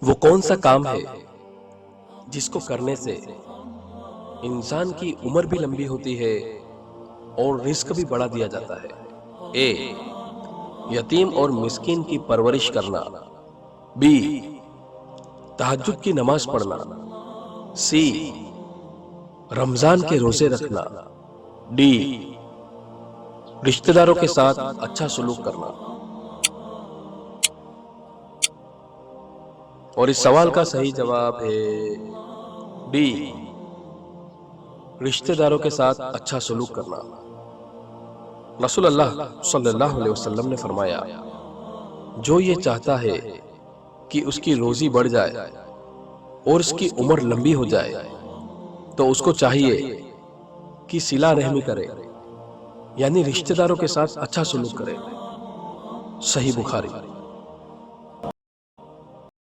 वो कौन सा काम है जिसको करने से इंसान की उम्र भी लंबी होती है और रिस्क भी बढ़ा दिया जाता है? ए, यतीम और मिस्कीन की परवरिश करना। बी, तहज्जुद की नमाज पढ़ना। सी, रमजान के रोजे रखना। डी, रिश्तेदारों के साथ अच्छा सलूक करना। और इस सवाल का सही जवाब है डी, रिश्तेदारों के साथ अच्छा सलूक करना। रसूलुल्लाह सल्लल्लाहु अलैहि वसल्लम ने फरमाया, जो ये चाहता है कि उसकी रोजी बढ़ जाए और उसकी उम्र लंबी हो जाए तो उसको चाहिए कि सिला रहमी करे, यानी रिश्तेदारों के साथ अच्छा सलूक करे। सही बुखारी।